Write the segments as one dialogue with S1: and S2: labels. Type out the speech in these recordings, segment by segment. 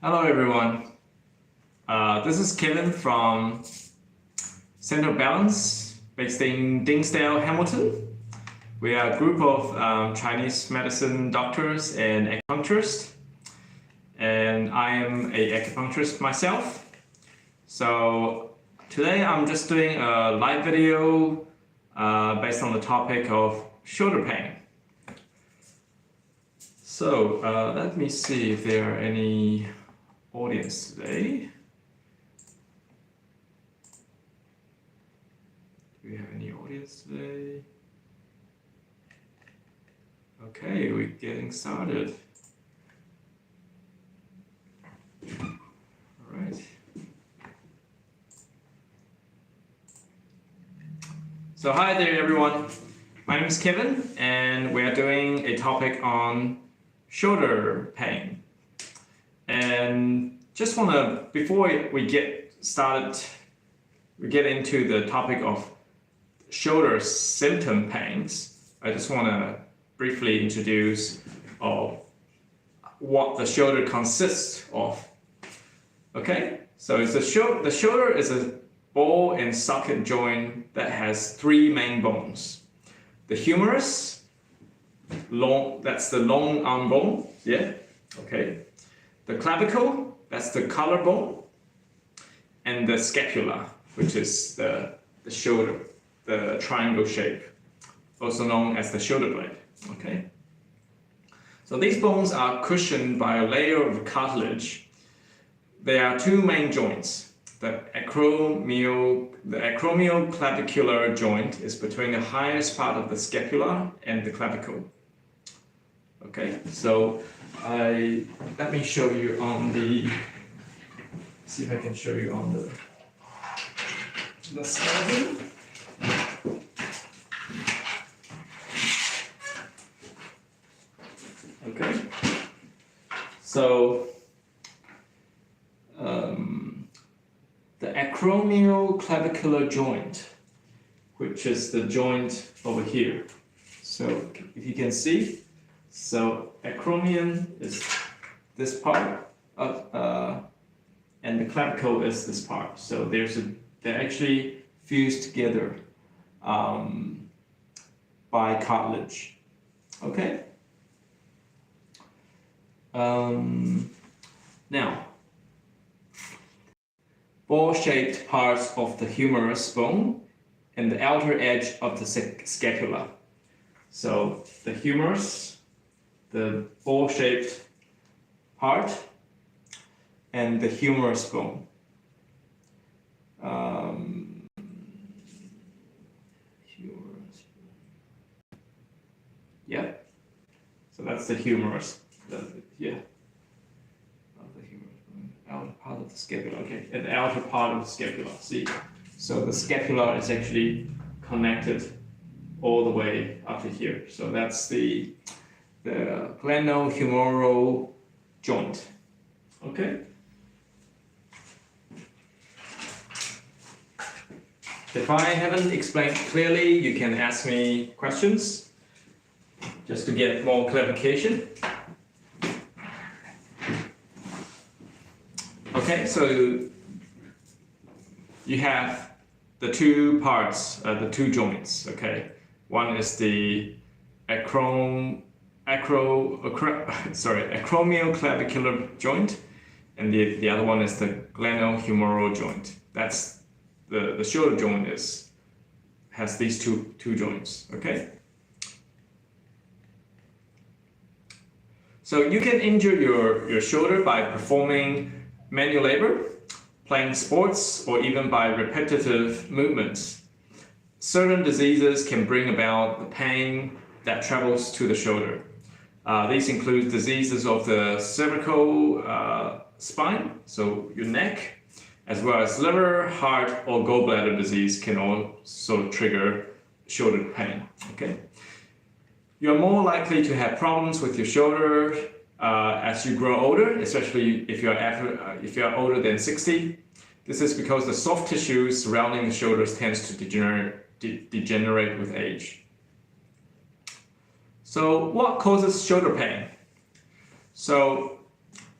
S1: Hello everyone, this is Kevin from Center of Balance based in Dinsdale, Hamilton. We are a group of Chinese medicine doctors and acupuncturists, and I am an acupuncturist myself. So today I'm just doing a live video based on the topic of shoulder pain. So let me see if there are any audience today. Do we have any audience today? Okay, we're getting started. All right. So hi there everyone. My name is Kevin and we are doing a topic on shoulder pain. And just want to, before we get started, we get into the topic of shoulder symptom pains, I just want to briefly introduce what the shoulder consists of. Okay, so it's the shoulder is a ball and socket joint that has three main bones. The humerus, that's the long arm bone, yeah, okay. The clavicle, that's the collarbone, and the scapula, which is the shoulder, the triangle shape, also known as the shoulder blade, okay. So these bones are cushioned by a layer of cartilage. There are two main joints. The acromioclavicular joint is between the highest part of the scapula and the clavicle. Okay, so let me show you on the, see if I can show you on the skeleton. Okay, so the acromioclavicular joint, which is the joint over here. So if you can see, so acromion is this part of, and the clavicle is this part. So they're actually fused together by cartilage. Okay. Now, ball-shaped parts of the humerus bone and the outer edge of the scapula. So the humerus, the ball-shaped part, and the humerus bone. Yeah. So that's the humerus. Yeah. Outer part of the scapula. Okay, and the outer part of the scapula. See, so the scapula is actually connected all the way up to here. So that's the glenohumeral joint. Okay. If I haven't explained clearly, you can ask me questions just to get more clarification. Okay, so you have the two parts, the two joints. Okay, one is the acromioclavicular joint, and the other one is the glenohumeral joint. That's the shoulder joint has these two joints. Okay. So you can injure your shoulder by performing manual labor, playing sports, or even by repetitive movements. Certain diseases can bring about the pain that travels to the shoulder. These include diseases of the cervical spine, so your neck, as well as liver, heart, or gallbladder disease can also trigger shoulder pain. Okay. You're more likely to have problems with your shoulder as you grow older, especially if you're older than 60. This is because the soft tissue surrounding the shoulders tends to degenerate with age. So what causes shoulder pain? So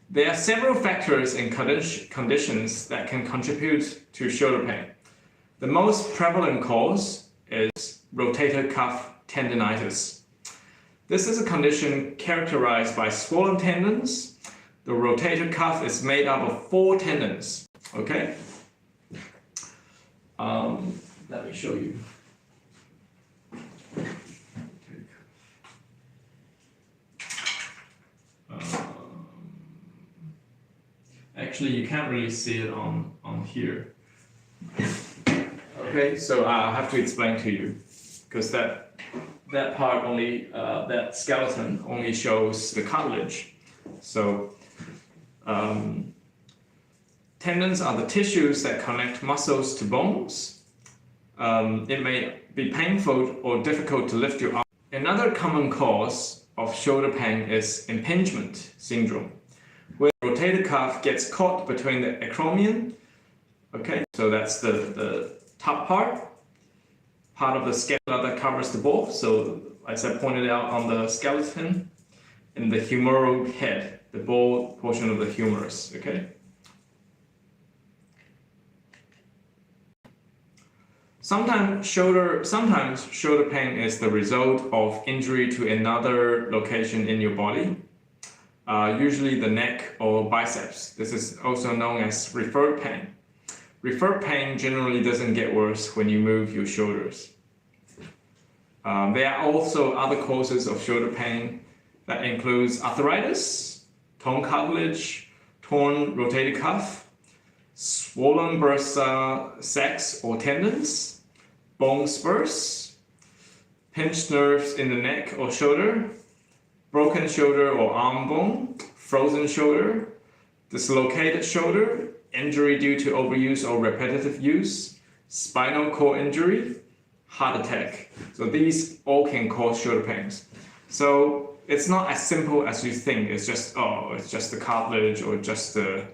S1: There are several factors and conditions that can contribute to shoulder pain. The most prevalent cause is rotator cuff tendinitis. This is a condition characterized by swollen tendons. The rotator cuff is made up of 4 tendons. Okay? Let me show you. Actually, you can't really see it on here. Okay, so I'll have to explain to you, because that part only, that skeleton only shows the cartilage. So tendons are the tissues that connect muscles to bones. It may be painful or difficult to lift your arm. Another common cause of shoulder pain is impingement syndrome, where the rotator cuff gets caught between the acromion. Okay, so that's the top part of the scapula that covers the ball. So as I pointed out on the skeleton, and the humeral head, the ball portion of the humerus. Okay. Sometimes shoulder pain is the result of injury to another location in your body, usually the neck or biceps. This is also known as referral pain. Referral pain generally doesn't get worse when you move your shoulders. There are also other causes of shoulder pain that includes arthritis, torn cartilage, torn rotator cuff, swollen bursa sacs or tendons, bone spurs, pinched nerves in the neck or shoulder, broken shoulder or arm bone, frozen shoulder, dislocated shoulder, injury due to overuse or repetitive use, spinal cord injury, heart attack. So these all can cause shoulder pains. So it's not as simple as you think. It's just, oh, it's just the cartilage or just the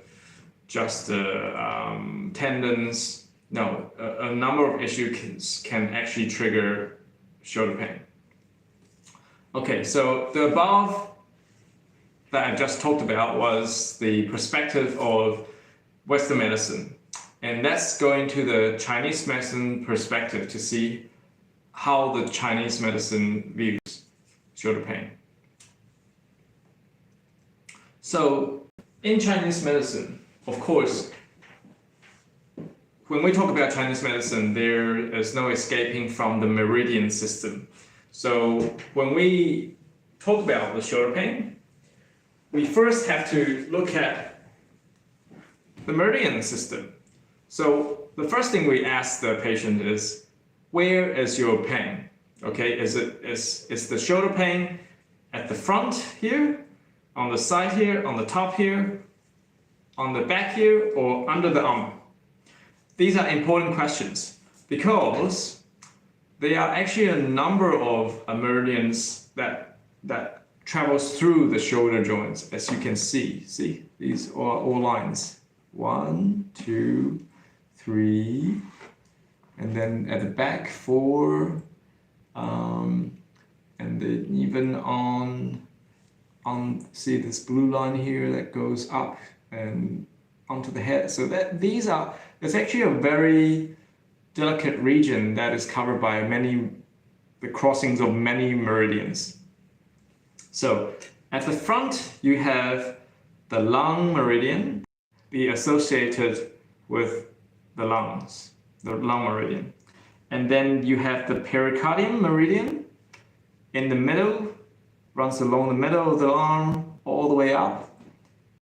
S1: tendons. No, a number of issues can actually trigger shoulder pain. Okay, so the above that I just talked about was the perspective of Western medicine. And that's going to the Chinese medicine perspective to see how the Chinese medicine views shoulder pain. So in Chinese medicine, of course, when we talk about Chinese medicine, there is no escaping from the Meridian System. So when we talk about the shoulder pain, we first have to look at the Meridian System. So the first thing we ask the patient is, where is your pain? Okay, is the shoulder pain at the front here, on the side here, on the top here, on the back here, or under the arm? These are important questions because there are actually a number of meridians that travels through the shoulder joints, as you can see. See, these are all lines. 1, 2, 3, and then at the back 4, and then even on see this blue line here that goes up and onto the head. So it's actually a very delicate region that is covered by the crossings of many meridians. So at the front you have the lung meridian, be associated with the lungs, the lung meridian. And then you have the pericardium meridian in the middle, runs along the middle of the arm all the way up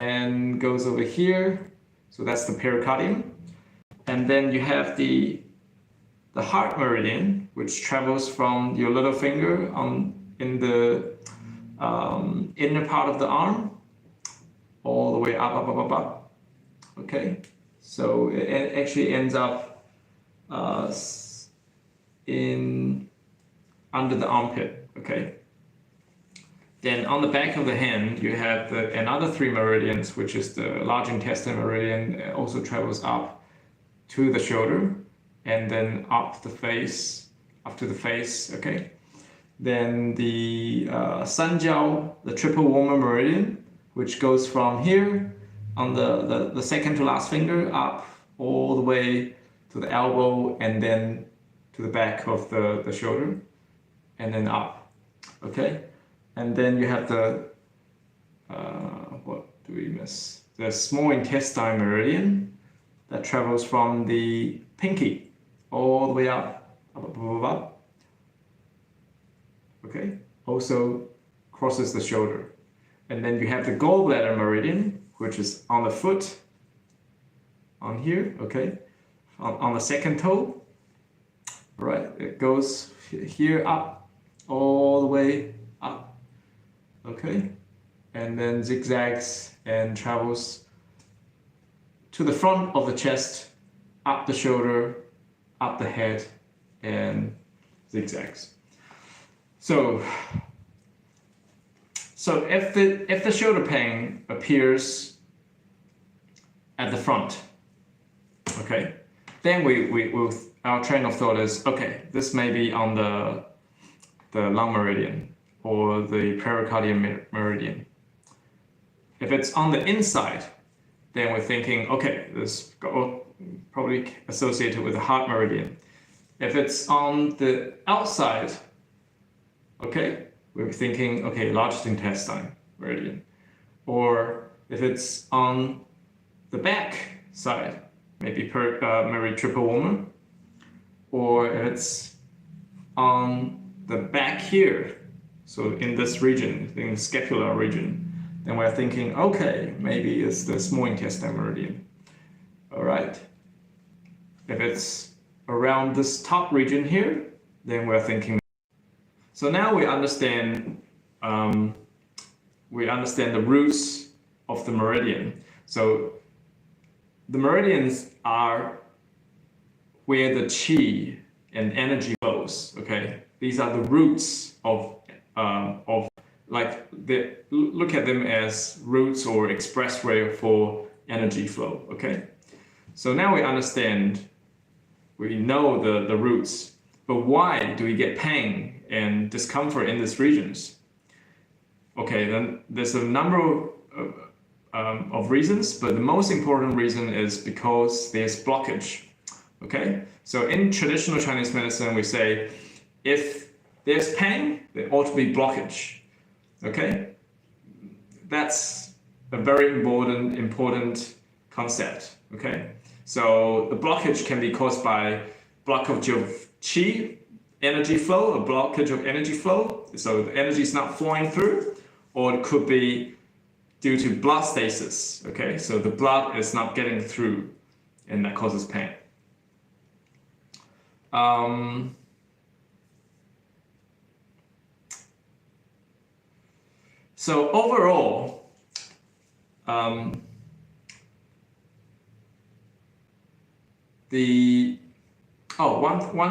S1: and goes over here. So that's the pericardium. And then you have the heart meridian, which travels from your little finger in the inner part of the arm all the way up. Okay, so it actually ends up under the armpit. Okay. Then on the back of the hand, you have another 3 meridians, which is the large intestine meridian. It also travels up to the shoulder and then up to the face. Okay. Then the Sanjiao, the triple warmer meridian, which goes from here on the second to last finger up all the way to the elbow and then to the back of the shoulder and then up. Okay, and then you have the what do we miss? The small intestine meridian that travels from the pinky all the way up. Okay, also crosses the shoulder. And then you have the gallbladder meridian, which is on the foot, on here, okay, on the second toe. Right, it goes here up, all the way up, okay, and then zigzags and travels to the front of the chest, up the shoulder, up the head, and zigzags. So if the shoulder pain appears at the front, okay, then we'll our train of thought is, okay, this may be on the lung meridian or the pericardial meridian. If it's on the inside, then we're thinking, okay, this probably associated with the heart meridian. If it's on the outside, okay, we're thinking, okay, large intestine meridian. Or if it's on the back side, maybe triple woman. Or if it's on the back here, so in this region, in the scapular region, then we're thinking, okay, maybe it's the small intestine meridian. All right. If it's around this top region here, then we're thinking. So now we understand the roots of the meridian. So the meridians are where the qi and energy flows. Okay, these are the roots of like look at them as roots or expressway for energy flow. Okay, so now we understand, we know the roots, but why do we get pain and discomfort in these regions? Okay, then there's a number of reasons, but the most important reason is because there's blockage. Okay, so in traditional Chinese medicine, we say if there's pain, there ought to be blockage. Okay, that's a very important concept. Okay, so the blockage can be caused by blockage of qi, energy flow, a blockage of energy flow, so the energy is not flowing through, or it could be due to blood stasis. Okay, so the blood is not getting through, and that causes pain. So overall, one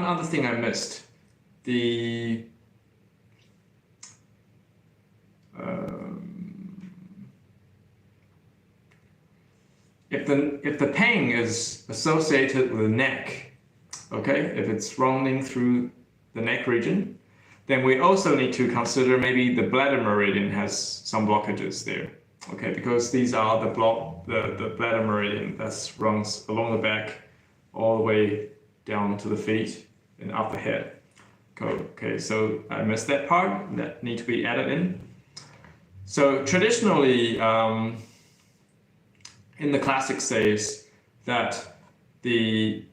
S1: other thing I missed, if the pain is associated with the neck, okay, if it's running through the neck region, then we also need to consider maybe the bladder meridian has some blockages there, okay, because these are the bladder meridian that runs along the back all the way down to the feet and up the head. Okay, so I missed that part, that need to be added in. So traditionally, in the classic says that the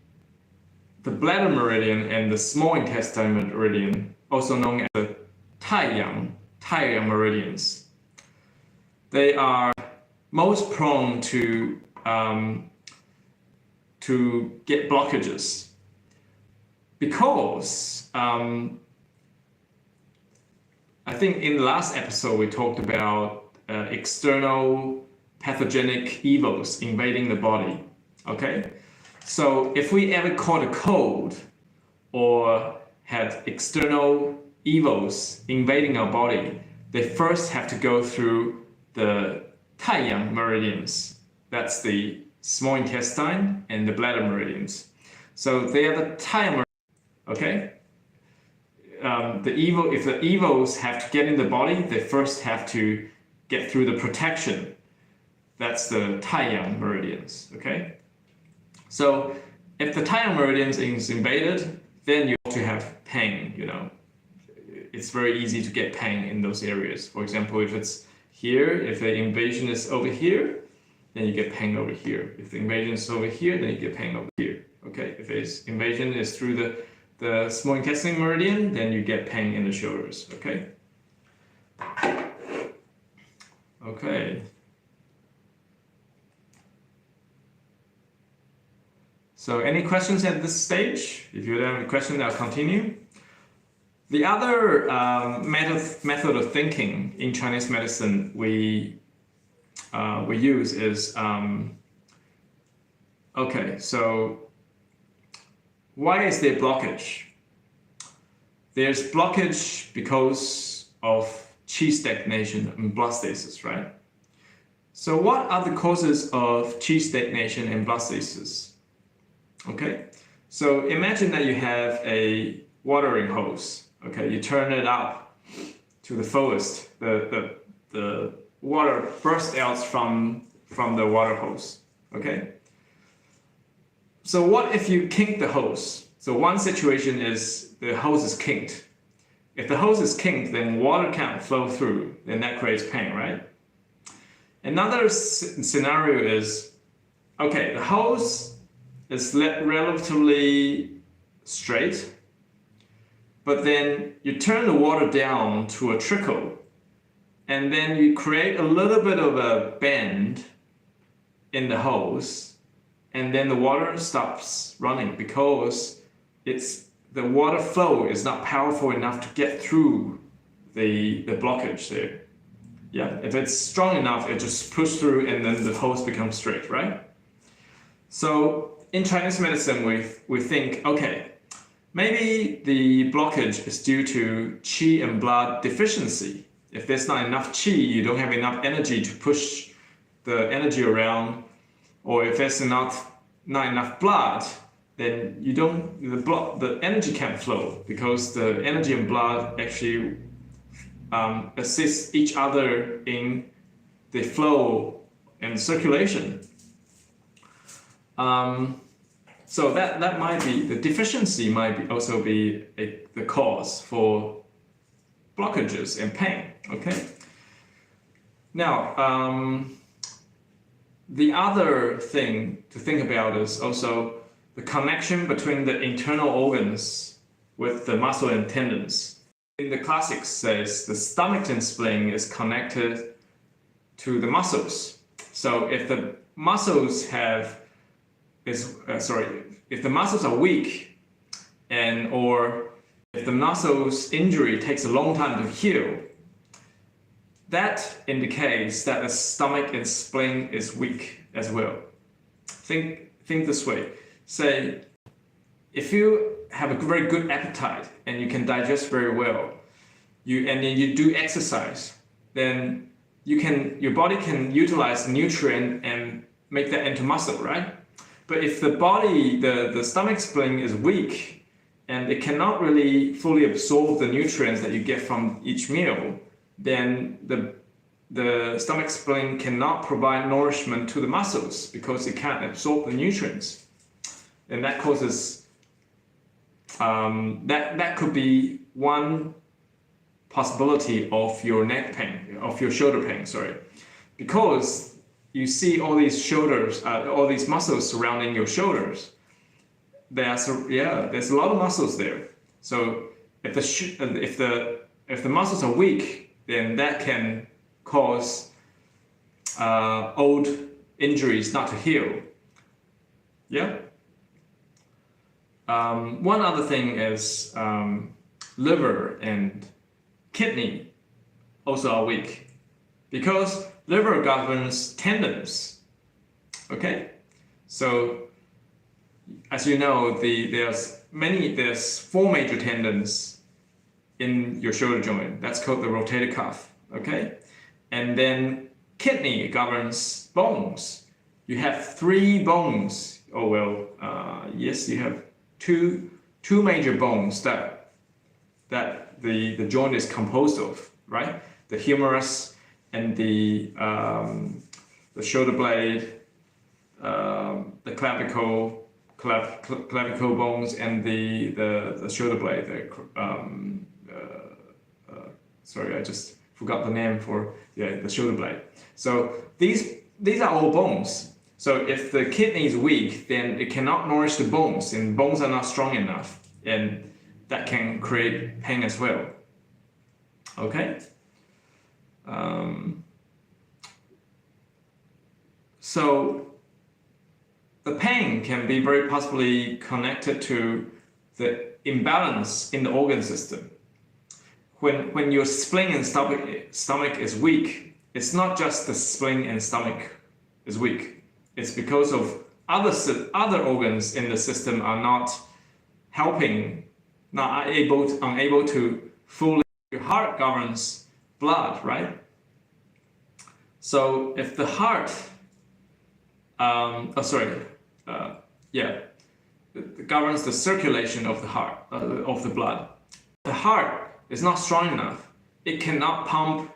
S1: bladder meridian and the small intestine meridian, also known as the Taiyang meridians, they are most prone to get blockages because I think in the last episode we talked about external pathogenic evils invading the body. Okay, so if we ever caught a cold or had external evils invading our body, they first have to go through the Taiyang meridians. That's the small intestine and the bladder meridians. So they are the Taiyang meridians. Okay. If the evils have to get in the body, they first have to get through the protection. That's the Taiyang meridians, okay? So if the Taiyang meridians is invaded, then you also have pain, you know. It's very easy to get pain in those areas. For example, if it's here, if the invasion is over here, then you get pain over here. If the invasion is over here, then you get pain over here. Okay, if its invasion is through the small intestine meridian, then you get pain in the shoulders. Okay. Okay. So any questions at this stage? If you don't have any questions, I'll continue. The other method of thinking in Chinese medicine we use is, okay, so why is there blockage? There's blockage because of qi stagnation and blood stasis, right? So what are the causes of qi stagnation and blood stasis? Okay, so imagine that you have a watering hose. Okay, you turn it up to the fullest. The water bursts out from the water hose. Okay. So what if you kink the hose? So one situation is the hose is kinked. If the hose is kinked, then water can't flow through, then that creates pain, right? Another scenario is, okay, the hose is relatively straight, but then you turn the water down to a trickle, and then you create a little bit of a bend in the hose, and then the water stops running because the water flow is not powerful enough to get through the blockage there. Yeah, if it's strong enough, it just pushes through and then the hose becomes straight, right? So in Chinese medicine, we think, okay, maybe the blockage is due to qi and blood deficiency. If there's not enough qi, you don't have enough energy to push the energy around, or if there's not enough blood, then the energy can't flow because the energy and blood actually assist each other in the flow and circulation. So that might be, the deficiency might also be the cause for blockages and pain, okay? Now, the other thing to think about is also the connection between the internal organs with the muscle and tendons. In the classics says the stomach and spleen is connected to the muscles. So if the muscles if the muscles are weak, or if the muscles injury takes a long time to heal, that indicates that the stomach and spleen is weak as well. Think this way. Say, if you have a very good appetite and you can digest very well, and then you do exercise, then your body can utilize nutrient and make that into muscle, right? But if the stomach spleen is weak and it cannot really fully absorb the nutrients that you get from each meal, then the stomach spleen cannot provide nourishment to the muscles because it can't absorb the nutrients. And that causes, that could be one possibility of your neck pain, of your shoulder pain, sorry. Because you see all these shoulders, all these muscles surrounding your shoulders. There's a lot of muscles there. So if the muscles are weak, then that can cause old injuries not to heal. Yeah. One other thing is liver and kidney also are weak because liver governs tendons. Okay, so as you know, there's 4 major tendons in your shoulder joint. That's called the rotator cuff. Okay, and then kidney governs bones. You have 3 bones. Oh well, yes, you have two major bones that the joint is composed of, right? The humerus and the shoulder blade, the clavicle bones, and the shoulder blade. Sorry, I just forgot the name for the shoulder blade. So these are all bones. So if the kidney is weak, then it cannot nourish the bones, and bones are not strong enough, and that can create pain as well. Okay. So the pain can be very possibly connected to the imbalance in the organ system. When your spleen and stomach is weak, it's not just the spleen and stomach is weak. It's because of other organs in the system are not helping, unable to fully. Your heart governs blood, right? So if the heart, it governs the circulation of the heart, of the blood. The heart is not strong enough. It cannot pump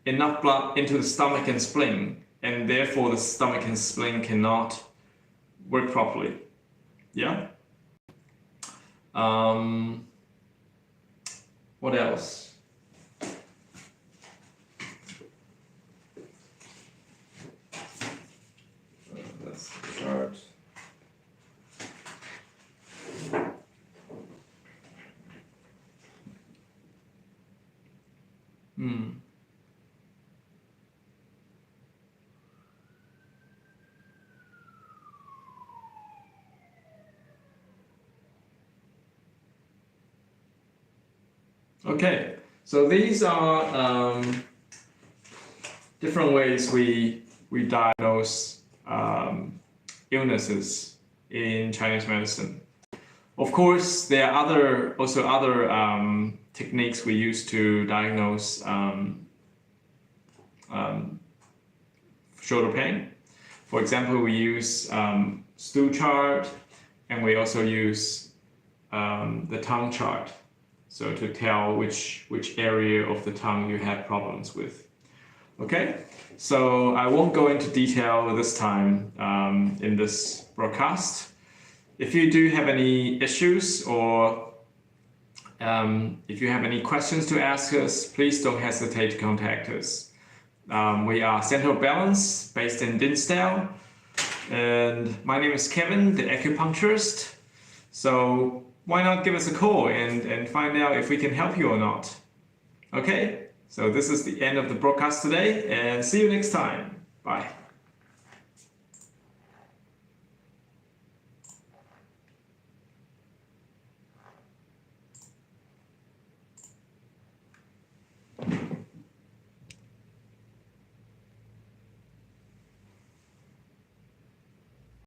S1: enough blood into the stomach and spleen, and therefore the stomach and spleen cannot work properly. Yeah. What else? Let's start. Okay, so these are different ways we diagnose illnesses in Chinese medicine. Of course, there are also other techniques we use to diagnose shoulder pain. For example, we use stool chart, and we also use the tongue chart. So to tell which area of the tongue you have problems with. Okay, so I won't go into detail this time in this broadcast. If you do have any issues or if you have any questions to ask us, please don't hesitate to contact us. We are Center of Balance based in Dinsdale, and my name is Kevin, the acupuncturist. So why not give us a call and find out if we can help you or not. Okay, so this is the end of the broadcast today, and see you next time. Bye.